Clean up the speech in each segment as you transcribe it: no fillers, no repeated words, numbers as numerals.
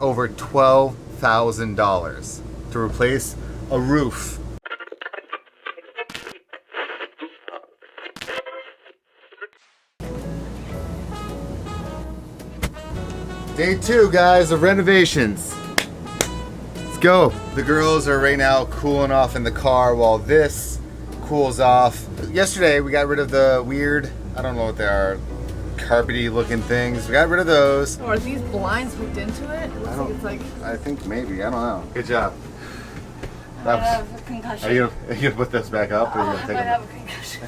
over $12,000 to replace a roof. Day 2, guys, of renovations. Let's go. The girls are right now cooling off in the car while this cools off. Yesterday we got rid of the weird, I don't know what they are, carpety looking things. We got rid of those. Oh, are these blinds hooked into it? It looks like it's like... I think maybe, I don't know. Good job. I have a concussion. Are you gonna put this back up? Or are you gonna take I it? have a concussion.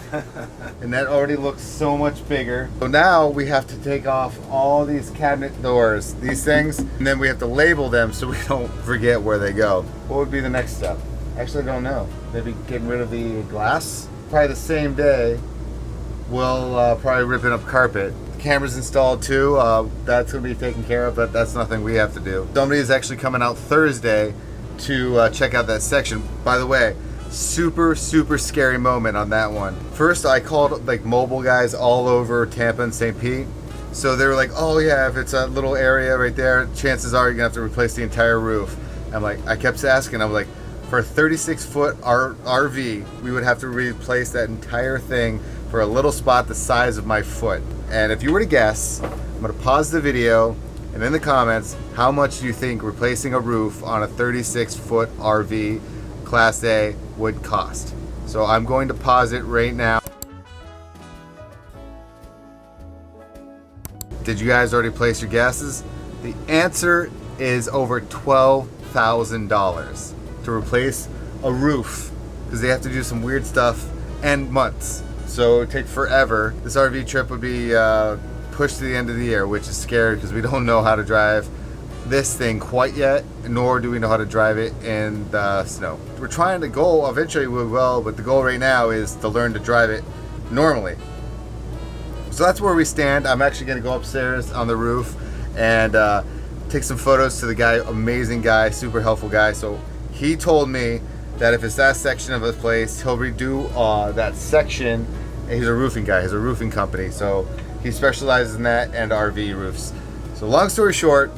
And that already looks so much bigger. So now we have to take off all these cabinet doors, these things, and then we have to label them so we don't forget where they go. What would be the next step? Actually, I don't know. Maybe getting rid of the glass? Probably the same day, we'll probably ripping up carpet. The camera's installed too. That's gonna be taken care of, but that's nothing we have to do. Somebody is actually coming out Thursday to check out that section. By the way, super scary moment on that one. First, I called like mobile guys all over Tampa and St. Pete. So they were like, oh yeah, if it's a little area right there, chances are you're gonna have to replace the entire roof. I'm like, I kept asking, I'm like, for a 36-foot RV, we would have to replace that entire thing for a little spot the size of my foot. And if you were to guess, I'm gonna pause the video, and in the comments, how much do you think replacing a roof on a 36-foot RV Class A would cost? So I'm going to pause it right now. Did you guys already place your guesses? The answer is over $12,000 to replace a roof, because they have to do some weird stuff and months. So it would take forever. This RV trip would be pushed to the end of the year, which is scary because we don't know how to drive this thing quite yet, nor do we know how to drive it in the snow. We're trying to go, eventually we will, but the goal right now is to learn to drive it normally. So that's where we stand. I'm actually gonna go upstairs on the roof and take some photos to the guy, amazing guy, super helpful guy. So he told me that if it's that section of his place, he'll redo that section. And he's a roofing guy, he's a roofing company. So he specializes in that and RV roofs. So long story short,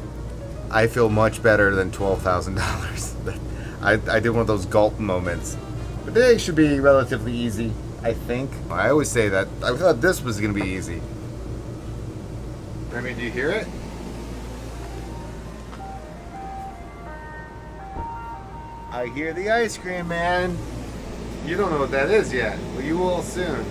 I feel much better than $12,000. I did one of those gulp moments. But today should be relatively easy, I think. I always say that. I thought this was gonna be easy. Remy, do you hear it? I hear the ice cream, man. You don't know what that is yet. Well, you will soon.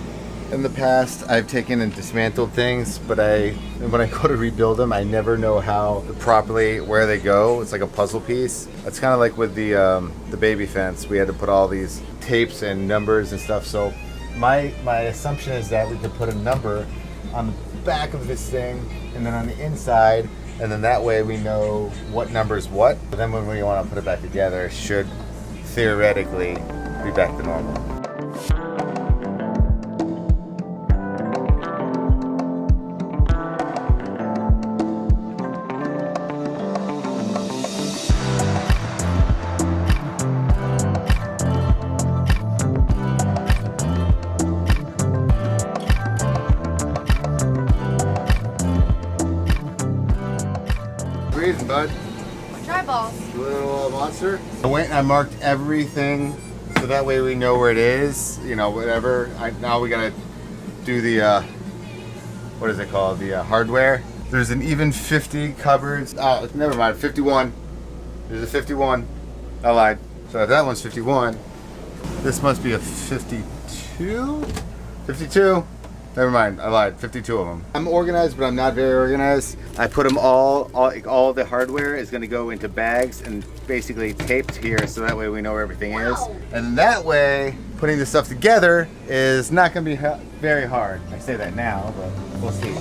In the past, I've taken and dismantled things, but when I go to rebuild them, I never know how properly where they go. It's like a puzzle piece. It's kind of like with the baby fence. We had to put all these tapes and numbers and stuff. So my assumption is that we could put a number on the back of this thing, and then on the inside, and then that way we know what number is what. But then when we want to put it back together, it should theoretically be back to normal. Breathing, bud. Dry balls. Little monster. I went and I marked everything so that way we know where it is. You know, whatever. Now we gotta do the what is it called? The hardware. There's an even 50 cupboards. Never mind. 51. There's a 51. I lied. So if that one's 51, this must be a 52. 52. Never mind, I lied, 52 of them. I'm organized, but I'm not very organized. I put them all the hardware is gonna go into bags and basically taped here so that way we know where everything is. And that way, putting this stuff together is not gonna be very hard. I say that now, but we'll see.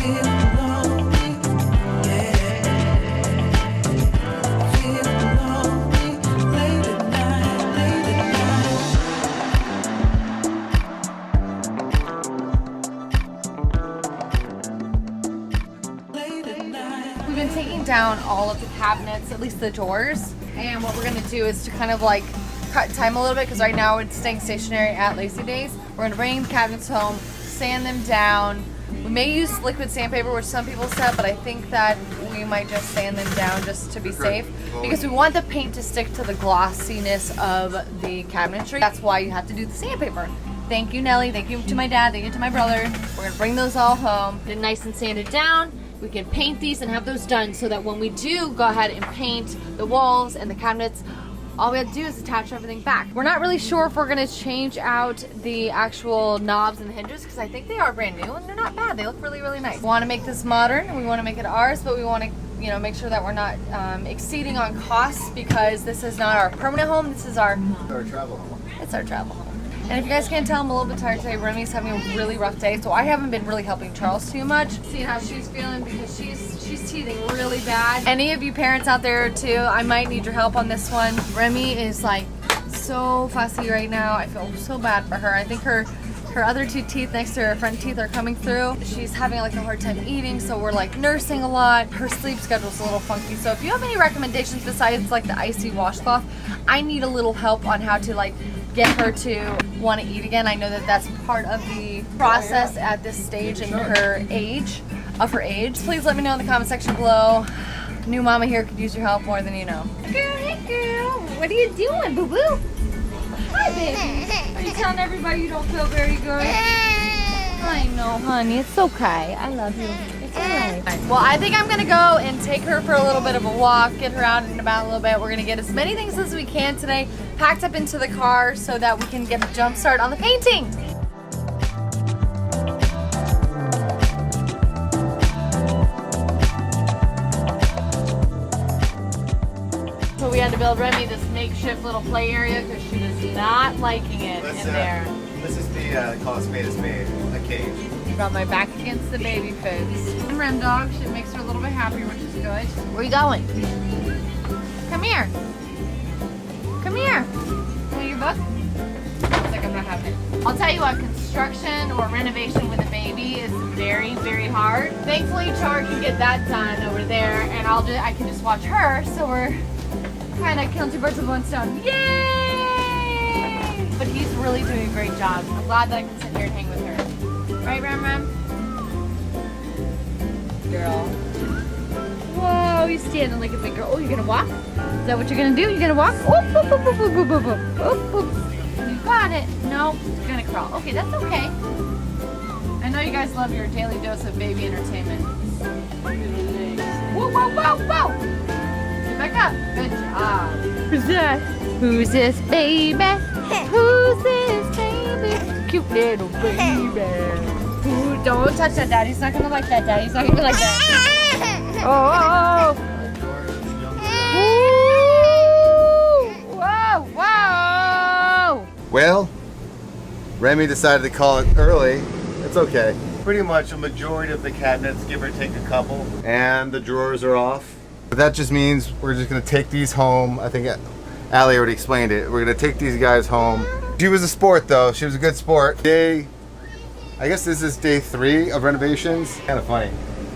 Feel cabinets, at least the doors. And what we're gonna do is to kind of like cut time a little bit, because right now it's staying stationary at Lazy Days. We're gonna bring the cabinets home, sand them down. We may use liquid sandpaper, which some people said, but I think that we might just sand them down just to be safe, because we want the paint to stick to the glossiness of the cabinetry. That's why you have to do the sandpaper. Thank you, Nelly. Thank you to my dad. Thank you to my brother. We're gonna bring those all home. Get nice and sanded down. We can paint these and have those done so that when we do go ahead and paint the walls and the cabinets, all we have to do is attach everything back. We're not really sure if we're gonna change out the actual knobs and the hinges, because I think they are brand new and they're not bad. They look really, really nice. We wanna make this modern and we wanna make it ours, but we wanna, you know, make sure that we're not exceeding on costs, because this is not our permanent home. This is our travel home. It's our travel home. And if you guys can't tell, I'm a little bit tired today. Remy's having a really rough day, so I haven't been really helping Charles too much. See how she's feeling, because she's teething really bad. Any of you parents out there too, I might need your help on this one. Remy is like so fussy right now. I feel so bad for her. I think her other two teeth next to her front teeth are coming through. She's having like a hard time eating, so we're like nursing a lot. Her sleep schedule's a little funky. So if you have any recommendations besides like the icy washcloth, I need a little help on how to like get her to want to eat again. I know that that's part of the process at this stage in her age, Please let me know in the comment section below. New mama here could use your help more than you know. Girl, hey girl, what are you doing, boo boo? Hi, baby. Are you telling everybody you don't feel very good? I know, honey. It's okay. I love you. It's alright. Well, I think I'm gonna go and take her for a little bit of a walk, get her out and about a little bit. We're gonna get as many things as we can today packed up into the car so that we can get a jump start on the painting. So we had to build Remy this makeshift little play area because she was not liking it in there. This is the call spade a spade, a cage. Got my back against the baby foods. And Rem dog, it makes her a little bit happier, which is good. Where are you going? Come here. Come here. Want your book? Looks like I'm not having it. I'll tell you what, construction or renovation with a baby is very, very hard. Thankfully, Char can get that done over there, and I can just watch her. So we're kind of killing two birds with one stone. Yay! But he's really doing a great job. I'm glad that I can sit here and hang with her. Right, Ram Ram? Girl. Whoa, you're standing like a big girl. Oh, you're gonna walk? Is that what you're gonna do? You're gonna walk? Oop, oop, oop, oop, oop, oop, oop, oop, oop. You got it. No, you're gonna crawl. Okay, that's okay. I know you guys love your daily dose of baby entertainment. Whoa, whoa, whoa, whoa! Get back up. Good job. Who's that? Who's this baby? Who's this baby? Cute little baby. Ooh, don't touch that. Daddy's not gonna like that. Daddy's not gonna like that. Oh! Ooh. Whoa! Whoa! Well, Remy decided to call it early. It's okay. Pretty much a majority of the cabinets, give or take a couple, and the drawers are off. But that just means we're just gonna take these home. I think Allie already explained it. We're gonna take these guys home. She was a sport though. She was a good sport. I guess this is day 3 of renovations. Kind of funny.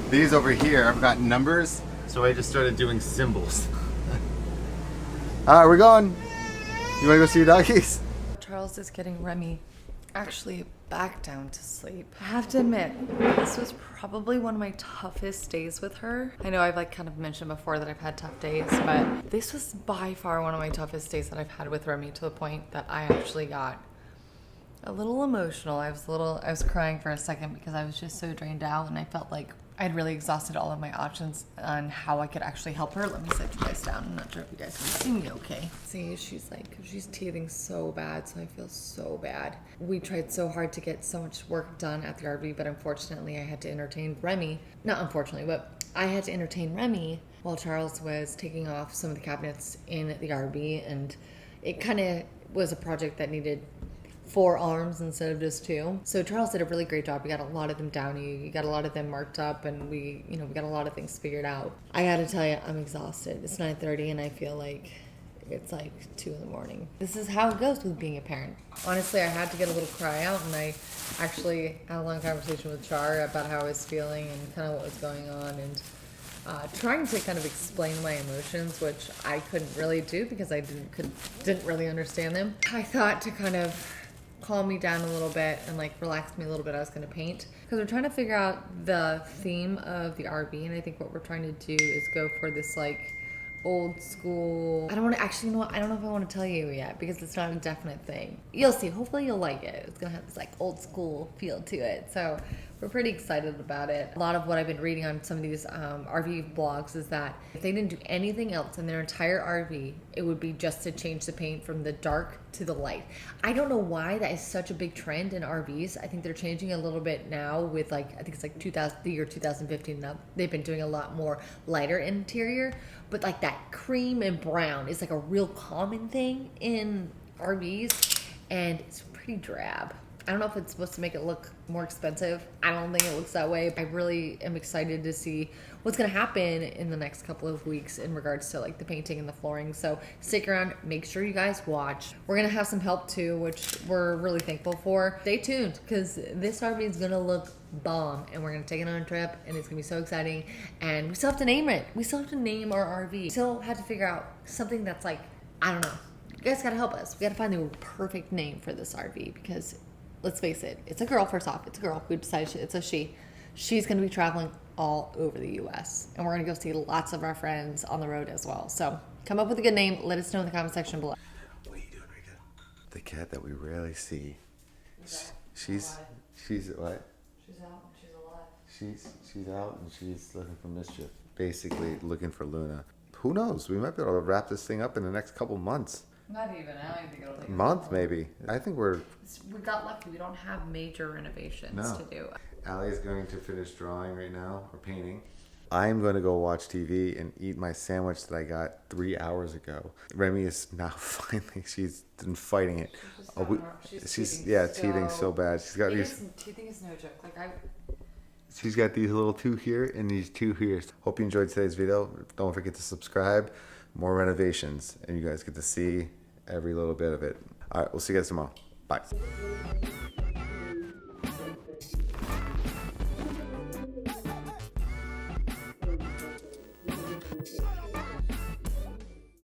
These over here, I've got numbers, so I just started doing symbols. All right, we're going. You wanna go see your doggies? Charles is getting Remy actually back down to sleep. I have to admit, this was probably one of my toughest days with her. I know I've like kind of mentioned before that I've had tough days, but this was by far one of my toughest days that I've had with Remy, to the point that I actually got a little emotional. I was crying for a second because I was just so drained out, and I felt like I'd really exhausted all of my options on how I could actually help her. Let me sit you guys down. I'm not sure if you guys can see me okay. See, she's teething so bad, so I feel so bad. We tried so hard to get so much work done at the RV, but unfortunately I had to entertain Remy. Not unfortunately, but I had to entertain Remy while Charles was taking off some of the cabinets in the RV, and it kind of was a project that needed 4 arms instead of just 2. So Charles did a really great job. We got a lot of them down. You got a lot of them marked up, and we got a lot of things figured out. I gotta tell you, I'm exhausted. It's 9:30 and I feel like it's like 2 in the morning. This is how it goes with being a parent. Honestly, I had to get a little cry out, and I actually had a long conversation with Char about how I was feeling and kind of what was going on, and trying to kind of explain my emotions, which I couldn't really do because I didn't really understand them. I thought to kind of calm me down a little bit and like relax me a little bit, I was going to paint, because we're trying to figure out the theme of the RV, and I think what we're trying to do is go for this like old school. I don't want to actually, you know what, I don't know if I want to tell you yet because it's not a definite thing. You'll see. Hopefully you'll like it. It's gonna have this like old school feel to it, so we're pretty excited about it. A lot of what I've been reading on some of these RV blogs is that if they didn't do anything else in their entire RV, it would be just to change the paint from the dark to the light. I don't know why that is such a big trend in RVs. I think they're changing a little bit now with like, I think it's like the year 2015 now. They've been doing a lot more lighter interior, but like that cream and brown is like a real common thing in RVs, and it's pretty drab. I don't know if it's supposed to make it look more expensive. I don't think it looks that way. I really am excited to see what's going to happen in the next couple of weeks in regards to like the painting and the flooring. So stick around. Make sure you guys watch. We're going to have some help too, which we're really thankful for. Stay tuned because this RV is going to look bomb, and we're going to take it on a trip, and it's going to be so exciting. And we still have to name it. We still have to name our RV. We still have to figure out something that's like, I don't know. You guys got to help us. We got to find the perfect name for this RV because let's face it, it's a girl. First off, it's a girl. We decided it's a she. She's going to be traveling all over the U.S. and we're going to go see lots of our friends on the road as well. So come up with a good name. Let us know in the comment section below. What are you doing, Rika? The cat that we rarely see. She's what? She's out. She's alive. She's out and she's looking for mischief. Basically looking for Luna. Who knows? We might be able to wrap this thing up in the next couple months. Not even. I don't even think it'll take month maybe. I think we got lucky. We don't have major renovations to do. Allie is going to finish drawing right now, or painting. I'm going to go watch TV and eat my sandwich that I got 3 hours ago. Remy is now finally, she's been fighting it. She's teething so bad. She's got these. Teething is no joke. She's got these little two here and these two here. Hope you enjoyed today's video. Don't forget to subscribe. More renovations, and you guys get to see every little bit of it. All right, we'll see you guys tomorrow. Bye.